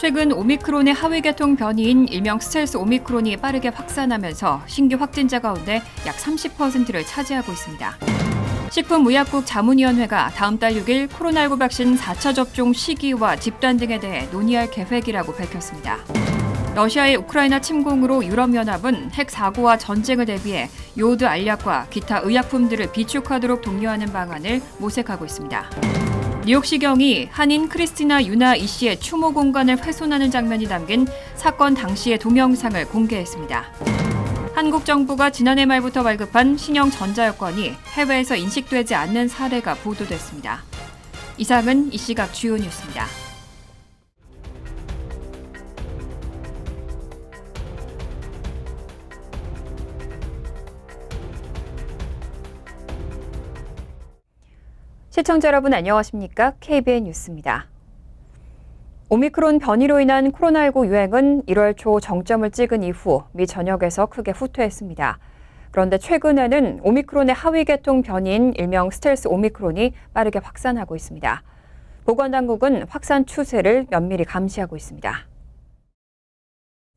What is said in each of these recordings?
최근 오미크론의 하위 계통 변이인 일명 스텔스 오미크론이 빠르게 확산하면서 신규 확진자 가운데 약 30%를 차지하고 있습니다. 식품의약국 자문위원회가 다음 달 6일 코로나19 백신 4차 접종 시기와 집단 등에 대해 논의할 계획이라고 밝혔습니다. 러시아의 우크라이나 침공으로 유럽연합은 핵 사고와 전쟁을 대비해 요오드 알약과 기타 의약품들을 비축하도록 독려하는 방안을 모색하고 있습니다. 뉴욕시경이 한인 크리스티나 유나 이 씨의 추모 공간을 훼손하는 장면이 담긴 사건 당시의 동영상을 공개했습니다. 한국 정부가 지난해 말부터 발급한 신형 전자여권이 해외에서 인식되지 않는 사례가 보도됐습니다. 이상은 이 시각 주요 뉴스입니다. 시청자 여러분 안녕하십니까? KBN 뉴스입니다. 오미크론 변이로 인한 코로나19 유행은 1월 초 정점을 찍은 이후 미 전역에서 크게 후퇴했습니다. 그런데 최근에는 오미크론의 하위 계통 변이인 일명 스텔스 오미크론이 빠르게 확산하고 있습니다. 보건당국은 확산 추세를 면밀히 감시하고 있습니다.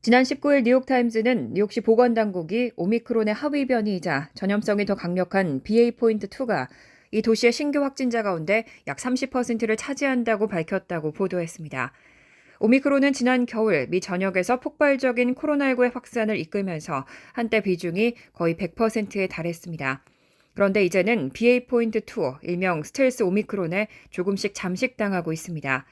지난 19일 뉴욕타임즈는 뉴욕시 보건당국이 오미크론의 하위 변이이자 전염성이 더 강력한 BA.2가 이 도시의 신규 확진자 가운데 약 30%를 차지한다고 밝혔다고 보도했습니다. 오미크론은 지난 겨울 미 전역에서 폭발적인 코로나19의 확산을 이끌면서 한때 비중이 거의 100%에 달했습니다. 그런데 이제는 BA.2, 일명 스텔스 오미크론에 조금씩 잠식당하고 있습니다.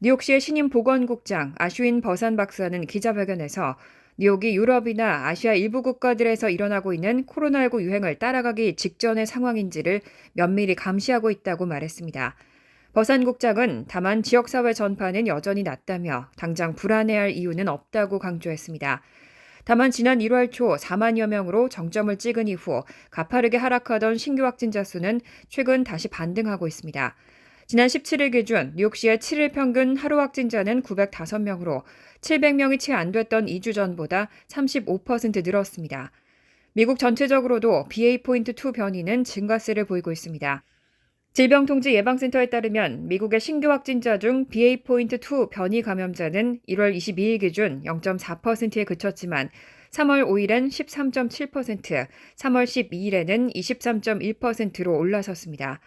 뉴욕시의 신임 보건국장 아슈인 버산 박사는 기자회견에서 뉴욕이 유럽이나 아시아 일부 국가들에서 일어나고 있는 코로나19 유행을 따라가기 직전의 상황인지를 면밀히 감시하고 있다고 말했습니다. 버산 국장은 다만 지역사회 전파는 여전히 낮다며 당장 불안해할 이유는 없다고 강조했습니다. 다만 지난 1월 초 4만여 명으로 정점을 찍은 이후 가파르게 하락하던 신규 확진자 수는 최근 다시 반등하고 있습니다. 지난 17일 기준 뉴욕시의 7일 평균 하루 확진자는 905명으로 700명이 채 안 됐던 2주 전보다 35% 늘었습니다. 미국 전체적으로도 BA.2 변이는 증가세를 보이고 있습니다. 질병통제예방센터에 따르면 미국의 신규 확진자 중 BA.2 변이 감염자는 1월 22일 기준 0.4%에 그쳤지만 3월 5일엔 13.7%, 3월 12일에는 23.1%로 올라섰습니다.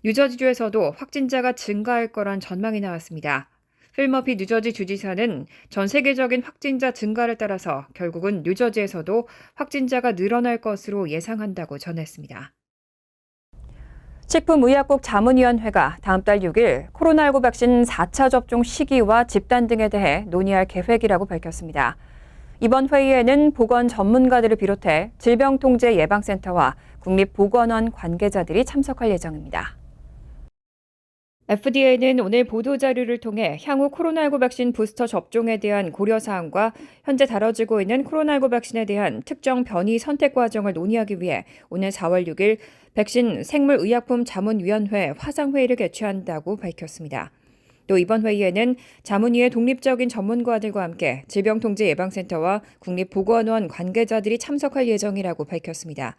뉴저지주에서도 확진자가 증가할 거란 전망이 나왔습니다. 필머피 뉴저지 주지사는 전 세계적인 확진자 증가를 따라서 결국은 뉴저지에서도 확진자가 늘어날 것으로 예상한다고 전했습니다. 식품의약국 자문위원회가 다음 달 6일 코로나19 백신 4차 접종 시기와 집단 등에 대해 논의할 계획이라고 밝혔습니다. 이번 회의에는 보건 전문가들을 비롯해 질병통제예방센터와 국립보건원 관계자들이 참석할 예정입니다. FDA는 오늘 보도자료를 통해 향후 코로나19 백신 부스터 접종에 대한 고려사항과 현재 다뤄지고 있는 코로나19 백신에 대한 특정 변이 선택 과정을 논의하기 위해 오늘 4월 6일 백신 생물의약품 자문위원회 화상회의를 개최한다고 밝혔습니다. 또 이번 회의에는 자문위의 독립적인 전문가들과 함께 질병통제예방센터와 국립보건원 관계자들이 참석할 예정이라고 밝혔습니다.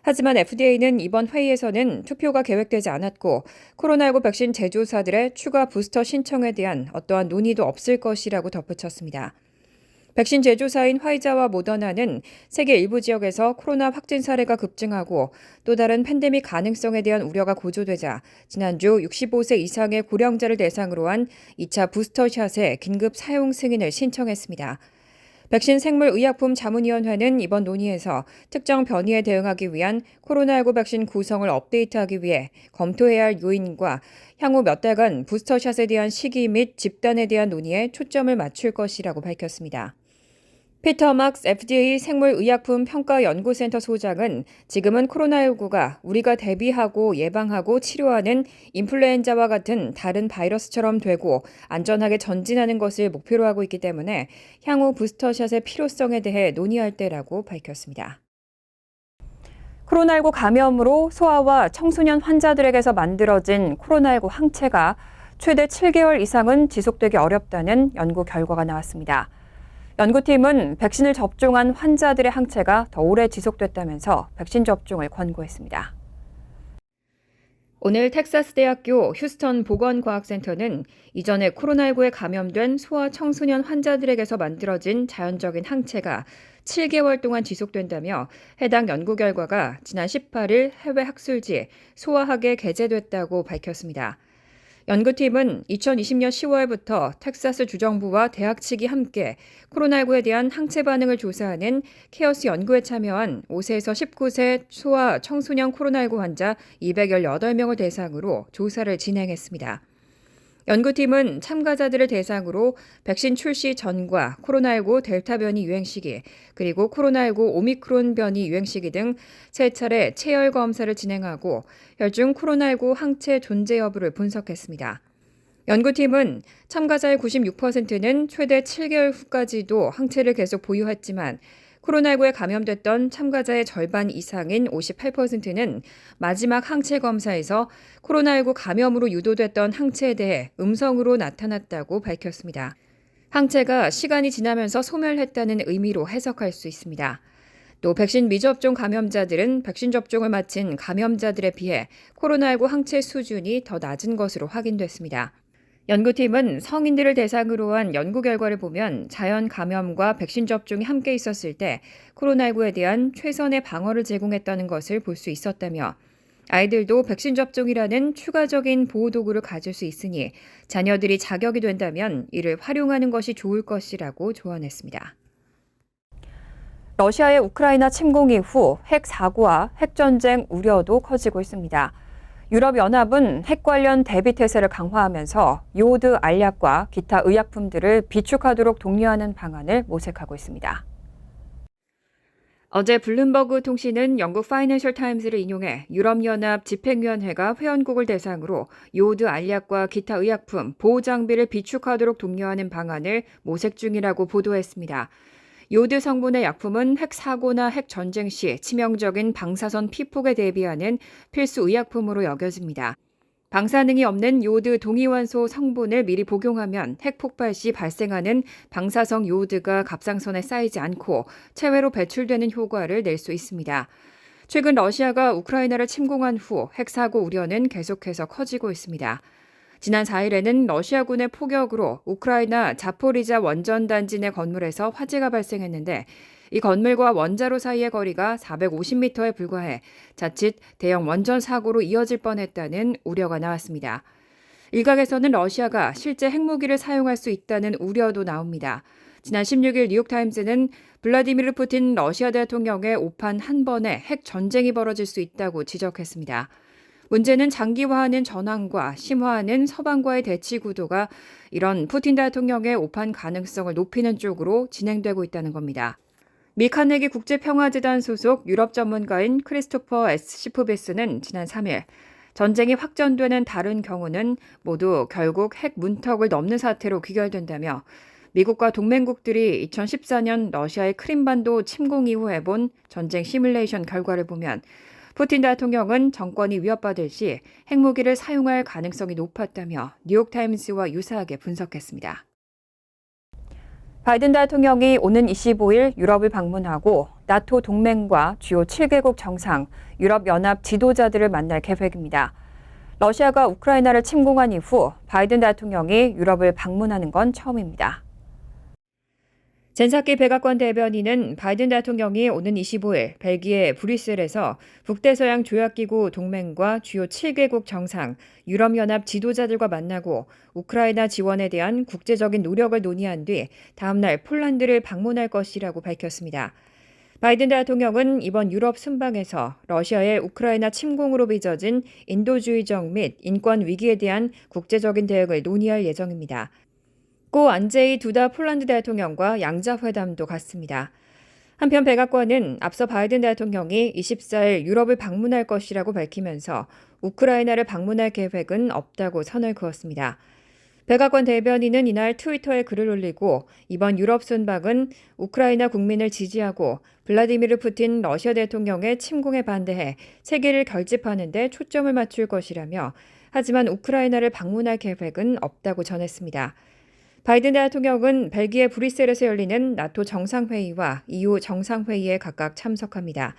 하지만 FDA는 이번 회의에서는 투표가 계획되지 않았고 코로나19 백신 제조사들의 추가 부스터 신청에 대한 어떠한 논의도 없을 것이라고 덧붙였습니다. 백신 제조사인 화이자와 모더나는 세계 일부 지역에서 코로나 확진 사례가 급증하고 또 다른 팬데믹 가능성에 대한 우려가 고조되자 지난주 65세 이상의 고령자를 대상으로 한 2차 부스터샷의 긴급 사용 승인을 신청했습니다. 백신 생물의약품 자문위원회는 이번 논의에서 특정 변이에 대응하기 위한 코로나19 백신 구성을 업데이트하기 위해 검토해야 할 요인과 향후 몇 달간 부스터샷에 대한 시기 및 집단에 대한 논의에 초점을 맞출 것이라고 밝혔습니다. 피터 막스 FDA 생물의약품 평가연구센터 소장은 지금은 코로나19가 우리가 대비하고 예방하고 치료하는 인플루엔자와 같은 다른 바이러스처럼 되고 안전하게 전진하는 것을 목표로 하고 있기 때문에 향후 부스터샷의 필요성에 대해 논의할 때라고 밝혔습니다. 코로나19 감염으로 소아와 청소년 환자들에게서 만들어진 코로나19 항체가 최대 7개월 이상은 지속되기 어렵다는 연구 결과가 나왔습니다. 연구팀은 백신을 접종한 환자들의 항체가 더 오래 지속됐다면서 백신 접종을 권고했습니다. 오늘 텍사스 대학교 휴스턴 보건과학센터는 이전에 코로나19에 감염된 소아 청소년 환자들에게서 만들어진 자연적인 항체가 7개월 동안 지속된다며 해당 연구 결과가 지난 18일 해외 학술지에 소아학에 게재됐다고 밝혔습니다. 연구팀은 2020년 10월부터 텍사스 주정부와 대학 측이 함께 코로나19에 대한 항체 반응을 조사하는 케어스 연구에 참여한 5세에서 19세 소아 청소년 코로나19 환자 218명을 대상으로 조사를 진행했습니다. 연구팀은 참가자들을 대상으로 백신 출시 전과 코로나19 델타 변이 유행 시기, 그리고 코로나19 오미크론 변이 유행 시기 등 3차례 체열 검사를 진행하고 혈중 코로나19 항체 존재 여부를 분석했습니다. 연구팀은 참가자의 96%는 최대 7개월 후까지도 항체를 계속 보유했지만 코로나19에 감염됐던 참가자의 절반 이상인 58%는 마지막 항체 검사에서 코로나19 감염으로 유도됐던 항체에 대해 음성으로 나타났다고 밝혔습니다. 항체가 시간이 지나면서 소멸했다는 의미로 해석할 수 있습니다. 또 백신 미접종 감염자들은 백신 접종을 마친 감염자들에 비해 코로나19 항체 수준이 더 낮은 것으로 확인됐습니다. 연구팀은 성인들을 대상으로 한 연구 결과를 보면 자연 감염과 백신 접종이 함께 있었을 때 코로나19에 대한 최선의 방어를 제공했다는 것을 볼 수 있었다며 아이들도 백신 접종이라는 추가적인 보호도구를 가질 수 있으니 자녀들이 자격이 된다면 이를 활용하는 것이 좋을 것이라고 조언했습니다. 러시아의 우크라이나 침공 이후 핵 사고와 핵전쟁 우려도 커지고 있습니다. 유럽연합은 핵 관련 대비 태세를 강화하면서 요오드 알약과 기타 의약품들을 비축하도록 독려하는 방안을 모색하고 있습니다. 어제 블룸버그 통신은 영국 파이낸셜 타임즈를 인용해 유럽연합 집행위원회가 회원국을 대상으로 요오드 알약과 기타 의약품, 보호장비를 비축하도록 독려하는 방안을 모색 중이라고 보도했습니다. 요오드 성분의 약품은 핵 사고나 핵 전쟁 시 치명적인 방사선 피폭에 대비하는 필수 의약품으로 여겨집니다. 방사능이 없는 요오드 동위원소 성분을 미리 복용하면 핵 폭발 시 발생하는 방사성 요오드가 갑상선에 쌓이지 않고 체외로 배출되는 효과를 낼 수 있습니다. 최근 러시아가 우크라이나를 침공한 후 핵 사고 우려는 계속해서 커지고 있습니다. 지난 4일에는 러시아군의 포격으로 우크라이나 자포리자 원전단지 내 건물에서 화재가 발생했는데 이 건물과 원자로 사이의 거리가 450m에 불과해 자칫 대형 원전 사고로 이어질 뻔했다는 우려가 나왔습니다. 일각에서는 러시아가 실제 핵무기를 사용할 수 있다는 우려도 나옵니다. 지난 16일 뉴욕타임즈는 블라디미르 푸틴 러시아 대통령의 오판 한 번에 핵 전쟁이 벌어질 수 있다고 지적했습니다. 문제는 장기화하는 전황과 심화하는 서방과의 대치 구도가 이런 푸틴 대통령의 오판 가능성을 높이는 쪽으로 진행되고 있다는 겁니다. 미 카네기 국제평화재단 소속 유럽 전문가인 크리스토퍼 S. 시프비스는 지난 3일 전쟁이 확전되는 다른 경우는 모두 결국 핵 문턱을 넘는 사태로 귀결된다며 미국과 동맹국들이 2014년 러시아의 크림반도 침공 이후 해본 전쟁 시뮬레이션 결과를 보면 푸틴 대통령은 정권이 위협받을 시 핵무기를 사용할 가능성이 높았다며 뉴욕타임스와 유사하게 분석했습니다. 바이든 대통령이 오는 25일 유럽을 방문하고 나토 동맹과 주요 7개국 정상, 유럽연합 지도자들을 만날 계획입니다. 러시아가 우크라이나를 침공한 이후 바이든 대통령이 유럽을 방문하는 건 처음입니다. 젠사키 백악관 대변인은 바이든 대통령이 오는 25일 벨기에 브뤼셀에서 북대서양 조약기구 동맹과 주요 7개국 정상, 유럽연합 지도자들과 만나고 우크라이나 지원에 대한 국제적인 노력을 논의한 뒤 다음 날 폴란드를 방문할 것이라고 밝혔습니다. 바이든 대통령은 이번 유럽 순방에서 러시아의 우크라이나 침공으로 빚어진 인도주의적 및 인권 위기에 대한 국제적인 대응을 논의할 예정입니다. 고 안제이 두다 폴란드 대통령과 양자회담도 갖습니다. 한편 백악관은 앞서 바이든 대통령이 24일 유럽을 방문할 것이라고 밝히면서 우크라이나를 방문할 계획은 없다고 선을 그었습니다. 백악관 대변인은 이날 트위터에 글을 올리고 이번 유럽 순방은 우크라이나 국민을 지지하고 블라디미르 푸틴 러시아 대통령의 침공에 반대해 세계를 결집하는 데 초점을 맞출 것이라며 하지만 우크라이나를 방문할 계획은 없다고 전했습니다. 바이든 대통령은 벨기에 브뤼셀에서 열리는 나토 정상회의와 EU 정상회의에 각각 참석합니다.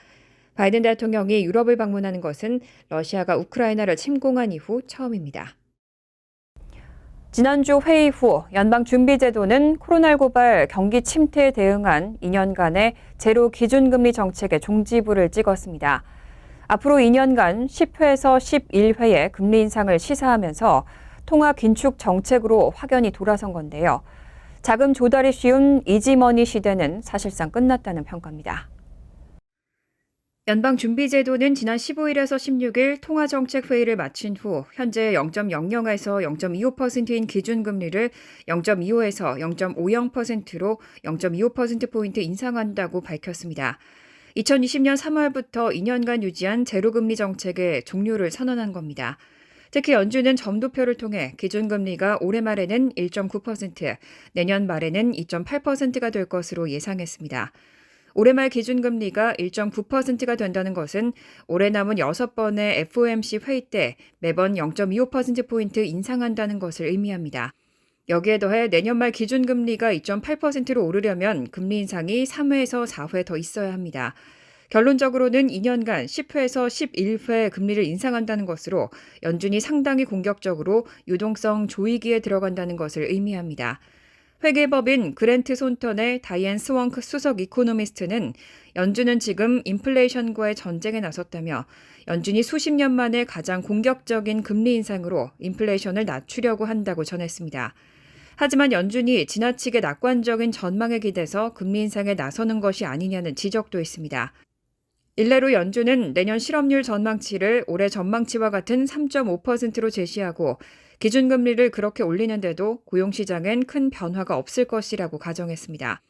바이든 대통령이 유럽을 방문하는 것은 러시아가 우크라이나를 침공한 이후 처음입니다. 지난주 회의 후 연방준비제도는 코로나19발 경기 침체에 대응한 2년간의 제로 기준금리 정책의 종지부를 찍었습니다. 앞으로 2년간 10회에서 11회의 금리 인상을 시사하면서 통화 긴축 정책으로 확연히 돌아선 건데요. 자금 조달이 쉬운 이지머니 시대는 사실상 끝났다는 평가입니다. 연방준비제도는 지난 15일에서 16일 통화정책회의를 마친 후 현재 0.00에서 0.25%인 기준금리를 0.25에서 0.50%로 0.25%포인트 인상한다고 밝혔습니다. 2020년 3월부터 2년간 유지한 제로금리 정책의 종료를 선언한 겁니다. 특히 연준은 점도표를 통해 기준금리가 올해 말에는 1.9%, 내년 말에는 2.8%가 될 것으로 예상했습니다. 올해 말 기준금리가 1.9%가 된다는 것은 올해 남은 6번의 FOMC 회의 때 매번 0.25%포인트 인상한다는 것을 의미합니다. 여기에 더해 내년 말 기준금리가 2.8%로 오르려면 금리 인상이 3회에서 4회 더 있어야 합니다. 결론적으로는 2년간 10회에서 11회 금리를 인상한다는 것으로 연준이 상당히 공격적으로 유동성 조이기에 들어간다는 것을 의미합니다. 회계법인 그랜트 손턴의 다이앤 스원크 수석 이코노미스트는 연준은 지금 인플레이션과의 전쟁에 나섰다며 연준이 수십 년 만에 가장 공격적인 금리 인상으로 인플레이션을 낮추려고 한다고 전했습니다. 하지만 연준이 지나치게 낙관적인 전망에 기대서 금리 인상에 나서는 것이 아니냐는 지적도 있습니다. 일례로 연준은 내년 실업률 전망치를 올해 전망치와 같은 3.5%로 제시하고 기준금리를 그렇게 올리는데도 고용시장엔 큰 변화가 없을 것이라고 가정했습니다.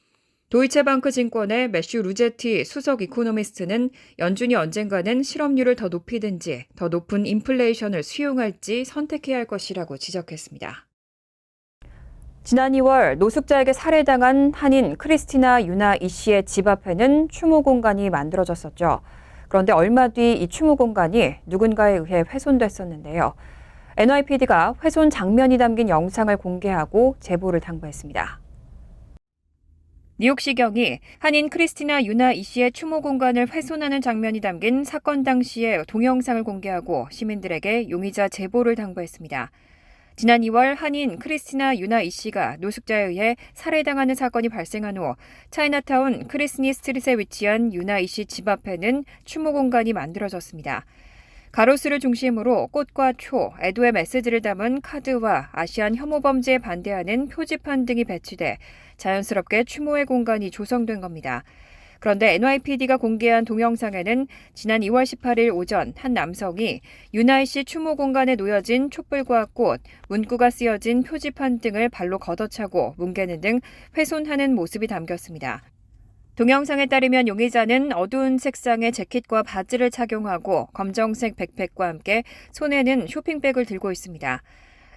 도이체방크 증권의 매슈 루제티 수석 이코노미스트는 연준이 언젠가는 실업률을 더 높이든지 더 높은 인플레이션을 수용할지 선택해야 할 것이라고 지적했습니다. 지난 2월 노숙자에게 살해당한 한인 크리스티나 유나 이 씨의 집 앞에는 추모 공간이 만들어졌었죠. 그런데 얼마 뒤 이 추모 공간이 누군가에 의해 훼손됐었는데요. NYPD가 훼손 장면이 담긴 영상을 공개하고 제보를 당부했습니다. 뉴욕시경이 한인 크리스티나 유나 이 씨의 추모 공간을 훼손하는 장면이 담긴 사건 당시의 동영상을 공개하고 시민들에게 용의자 제보를 당부했습니다. 지난 2월 한인 크리스티나 유나 이 씨가 노숙자에 의해 살해당하는 사건이 발생한 후 차이나타운 크리스니 스트릿에 위치한 유나 이 씨 집 앞에는 추모 공간이 만들어졌습니다. 가로수를 중심으로 꽃과 초, 애도의 메시지를 담은 카드와 아시안 혐오 범죄에 반대하는 표지판 등이 배치돼 자연스럽게 추모의 공간이 조성된 겁니다. 그런데 NYPD가 공개한 동영상에는 지난 2월 18일 오전 한 남성이 유나이 씨 추모 공간에 놓여진 촛불과 꽃, 문구가 쓰여진 표지판 등을 발로 걷어차고 뭉개는 등 훼손하는 모습이 담겼습니다. 동영상에 따르면 용의자는 어두운 색상의 재킷과 바지를 착용하고 검정색 백팩과 함께 손에는 쇼핑백을 들고 있습니다.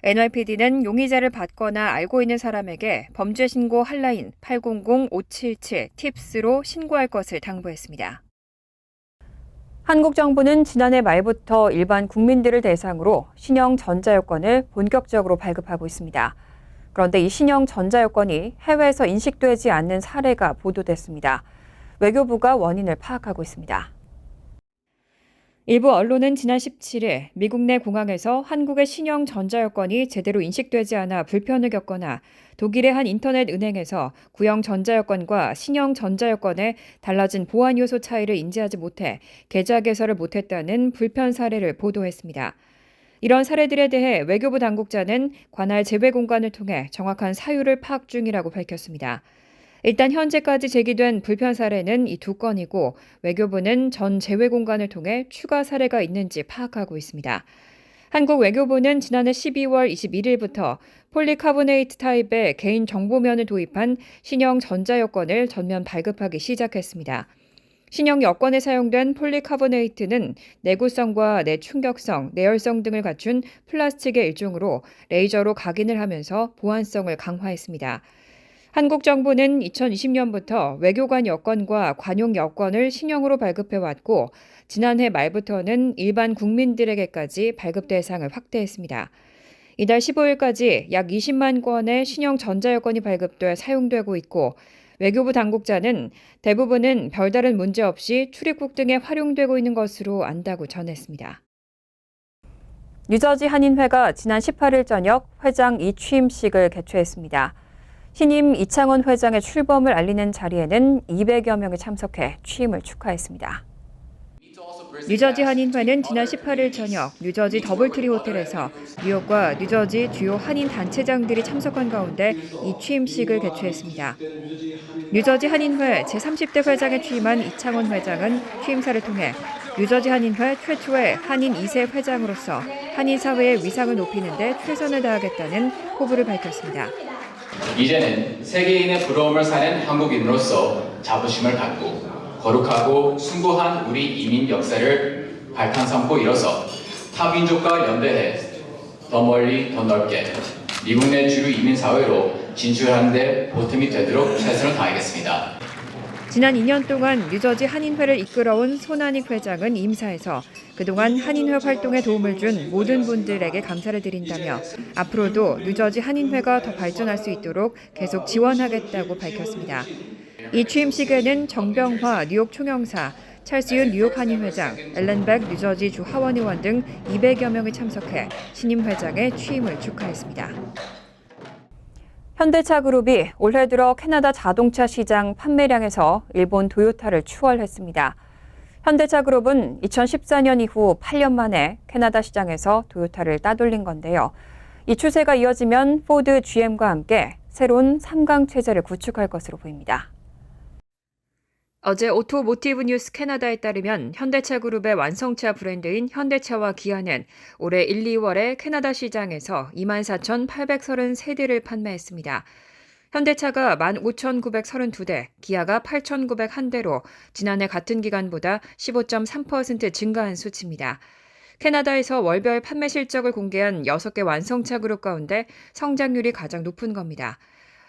NYPD는 용의자를 받거나 알고 있는 사람에게 범죄 신고 핫라인 800-577-TIPS로 신고할 것을 당부했습니다. 한국 정부는 지난해 말부터 일반 국민들을 대상으로 신형 전자여권을 본격적으로 발급하고 있습니다. 그런데 이 신형 전자여권이 해외에서 인식되지 않는 사례가 보도됐습니다. 외교부가 원인을 파악하고 있습니다. 일부 언론은 지난 17일 미국 내 공항에서 한국의 신형 전자여권이 제대로 인식되지 않아 불편을 겪거나 독일의 한 인터넷 은행에서 구형 전자여권과 신형 전자여권의 달라진 보안 요소 차이를 인지하지 못해 계좌 개설을 못했다는 불편 사례를 보도했습니다. 이런 사례들에 대해 외교부 당국자는 관할 제외 공간을 통해 정확한 사유를 파악 중이라고 밝혔습니다. 일단 현재까지 제기된 불편 사례는 이 2건이고 외교부는 전 제외 공간을 통해 추가 사례가 있는지 파악하고 있습니다. 한국 외교부는 지난해 12월 21일부터 폴리카보네이트 타입의 개인 정보면을 도입한 신형 전자여권을 전면 발급하기 시작했습니다. 신형 여권에 사용된 폴리카보네이트는 내구성과 내충격성, 내열성 등을 갖춘 플라스틱의 일종으로 레이저로 각인을 하면서 보안성을 강화했습니다. 한국 정부는 2020년부터 외교관 여권과 관용 여권을 신형으로 발급해왔고 지난해 말부터는 일반 국민들에게까지 발급 대상을 확대했습니다. 이달 15일까지 약 20만 건의 신형 전자여권이 발급돼 사용되고 있고 외교부 당국자는 대부분은 별다른 문제 없이 출입국 등에 활용되고 있는 것으로 안다고 전했습니다. 뉴저지 한인회가 지난 18일 저녁 회장 이취임식을 개최했습니다. 신임 이창원 회장의 출범을 알리는 자리에는 200여 명이 참석해 취임을 축하했습니다. 뉴저지 한인회는 지난 18일 저녁 뉴저지 더블트리 호텔에서 뉴욕과 뉴저지 주요 한인 단체장들이 참석한 가운데 이 취임식을 개최했습니다. 뉴저지 한인회 제30대 회장에 취임한 이창원 회장은 취임사를 통해 뉴저지 한인회 최초의 한인 2세 회장으로서 한인 사회의 위상을 높이는 데 최선을 다하겠다는 포부를 밝혔습니다. 이제는 세계인의 부러움을 사는 한국인으로서 자부심을 갖고 거룩하고 숭고한 우리 이민 역사를 발판 삼고 일어서 타 민족과 연대해 더 멀리 더 넓게 미국 내 주류 이민 사회로 진출하는 데 보탬이 되도록 최선을 다하겠습니다. 지난 2년 동안 뉴저지 한인회를 이끌어온 손한익 회장은 임사에서 그동안 한인회 활동에 도움을 준 모든 분들에게 감사를 드린다며 앞으로도 뉴저지 한인회가 더 발전할 수 있도록 계속 지원하겠다고 밝혔습니다. 이 취임식에는 정병화 뉴욕 총영사, 찰스윤 뉴욕 한인회장, 앨런 백 뉴저지 주 하원의원 등 200여 명이 참석해 신임 회장의 취임을 축하했습니다. 현대차 그룹이 올해 들어 캐나다 자동차 시장 판매량에서 일본 도요타를 추월했습니다. 현대차 그룹은 2014년 이후 8년 만에 캐나다 시장에서 도요타를 따돌린 건데요. 이 추세가 이어지면 포드, GM과 함께 새로운 3강 체제를 구축할 것으로 보입니다. 어제 오토모티브 뉴스 캐나다에 따르면 현대차 그룹의 완성차 브랜드인 현대차와 기아는 올해 1, 2월에 캐나다 시장에서 24,833대를 판매했습니다. 현대차가 15,932대, 기아가 8,901대로 지난해 같은 기간보다 15.3% 증가한 수치입니다. 캐나다에서 월별 판매 실적을 공개한 6개 완성차 그룹 가운데 성장률이 가장 높은 겁니다.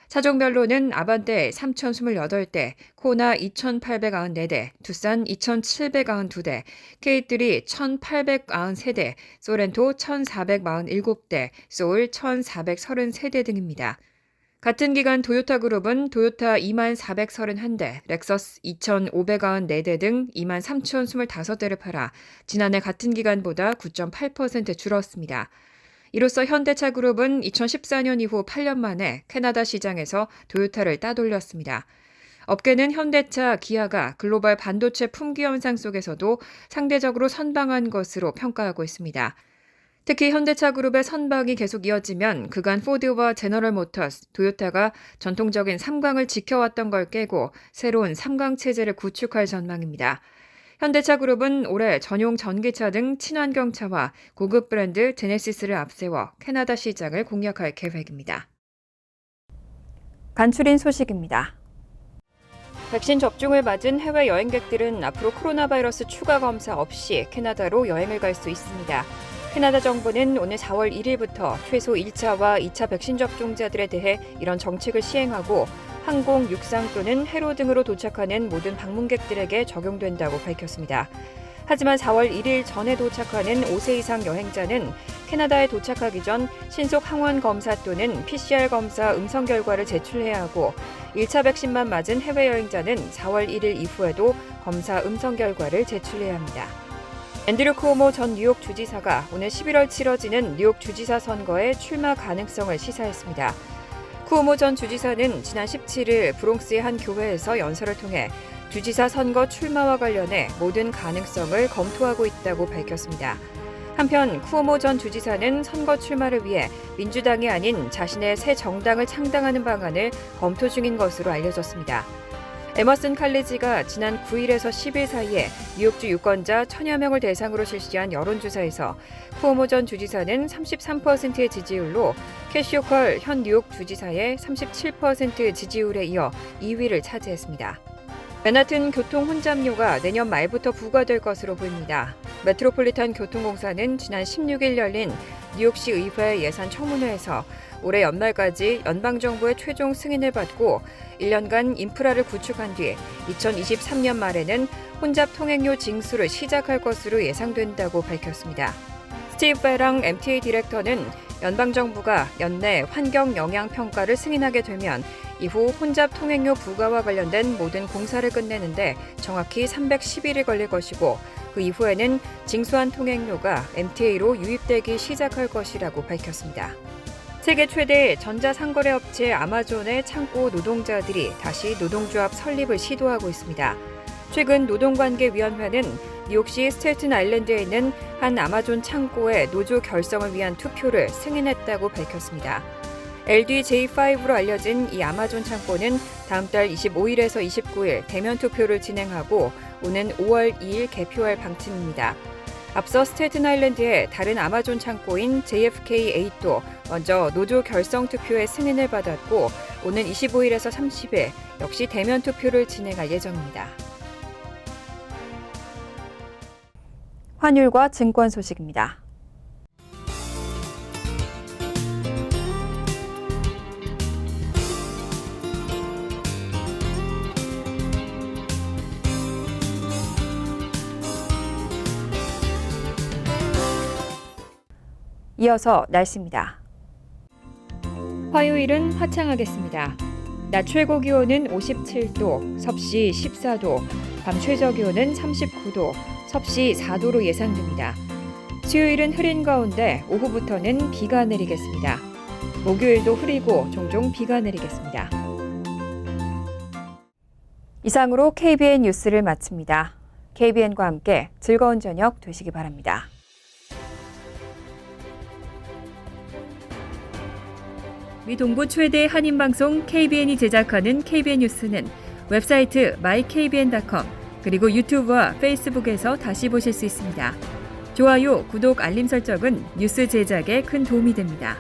차종별로는 아반떼 3,028대, 코나 2,894대, 투싼 2,792대, K3 1,893대, 소렌토 1,447대, 소울 1,433대 등입니다. 같은 기간 도요타 그룹은 도요타 2431대, 렉서스 2,594대 등 23,025대를 팔아 지난해 같은 기간보다 9.8% 줄었습니다. 이로써 현대차 그룹은 2014년 이후 8년 만에 캐나다 시장에서 도요타를 따돌렸습니다. 업계는 현대차, 기아가 글로벌 반도체 품귀 현상 속에서도 상대적으로 선방한 것으로 평가하고 있습니다. 특히 현대차 그룹의 선방이 계속 이어지면 그간 포드와 제너럴 모터스, 도요타가 전통적인 3강을 지켜왔던 걸 깨고 새로운 3강 체제를 구축할 전망입니다. 현대차 그룹은 올해 전용 전기차 등 친환경차와 고급 브랜드 제네시스를 앞세워 캐나다 시장을 공략할 계획입니다. 간추린 소식입니다. 백신 접종을 맞은 해외 여행객들은 앞으로 코로나 바이러스 추가 검사 없이 캐나다로 여행을 갈 수 있습니다. 캐나다 정부는 오늘 4월 1일부터 최소 1차와 2차 백신 접종자들에 대해 이런 정책을 시행하고 항공, 육상 또는 해로 등으로 도착하는 모든 방문객들에게 적용된다고 밝혔습니다. 하지만 4월 1일 전에 도착하는 5세 이상 여행자는 캐나다에 도착하기 전 신속 항원 검사 또는 PCR 검사 음성 결과를 제출해야 하고 1차 백신만 맞은 해외 여행자는 4월 1일 이후에도 검사 음성 결과를 제출해야 합니다. 앤드류 쿠오모 전 뉴욕 주지사가 오늘 11월 치러지는 뉴욕 주지사 선거에 출마 가능성을 시사했습니다. 쿠오모 전 주지사는 지난 17일 브롱스의 한 교회에서 연설을 통해 주지사 선거 출마와 관련해 모든 가능성을 검토하고 있다고 밝혔습니다. 한편 쿠오모 전 주지사는 선거 출마를 위해 민주당이 아닌 자신의 새 정당을 창당하는 방안을 검토 중인 것으로 알려졌습니다. 에머슨 칼리지가 지난 9일에서 10일 사이에 뉴욕주 유권자 1,000여 명을 대상으로 실시한 여론조사에서 쿠오모 전 주지사는 33%의 지지율로 캐시 호컬 현 뉴욕 주지사의 37% 지지율에 이어 2위를 차지했습니다. 맨하튼 교통 혼잡료가 내년 말부터 부과될 것으로 보입니다. 메트로폴리탄 교통공사는 지난 16일 열린 뉴욕시 의회 예산 청문회에서 올해 연말까지 연방정부의 최종 승인을 받고 1년간 인프라를 구축한 뒤 2023년 말에는 혼잡 통행료 징수를 시작할 것으로 예상된다고 밝혔습니다. 스티브 베랑 MTA 디렉터는 연방정부가 연내 환경 영향 평가를 승인하게 되면 이후 혼잡 통행료 부과와 관련된 모든 공사를 끝내는데 정확히 310일이 걸릴 것이고 그 이후에는 징수한 통행료가 MTA로 유입되기 시작할 것이라고 밝혔습니다. 세계 최대 전자상거래 업체 아마존의 창고 노동자들이 다시 노동조합 설립을 시도하고 있습니다. 최근 노동관계위원회는 뉴욕시 스테튼 아일랜드에 있는 한 아마존 창고의 노조 결성을 위한 투표를 승인했다고 밝혔습니다. LDJ5로 알려진 이 아마존 창고는 다음 달 25일에서 29일 대면 투표를 진행하고 오는 5월 2일 개표할 방침입니다. 앞서 스테튼 아일랜드의 다른 아마존 창고인 JFK8도 먼저 노조 결성 투표의 승인을 받았고 오는 25일에서 30일 역시 대면 투표를 진행할 예정입니다. 환율과 증권 소식입니다. 이어서 날씨입니다. 화요일은 화창하겠습니다. 낮 최고 기온은 57도, 섭씨 14도, 밤 최저 기온은 39도, 섭씨 4도로 예상됩니다. 수요일은 흐린 가운데 오후부터는 비가 내리겠습니다. 목요일도 흐리고 종종 비가 내리겠습니다. 이상으로 KBN 뉴스를 마칩니다. KBN과 함께 즐거운 저녁 되시기 바랍니다. 미 동부 최대 한인방송 KBN이 제작하는 KBN 뉴스는 웹사이트 mykbn.com 그리고 유튜브와 페이스북에서 다시 보실 수 있습니다. 좋아요, 구독, 알림 설정은 뉴스 제작에 큰 도움이 됩니다.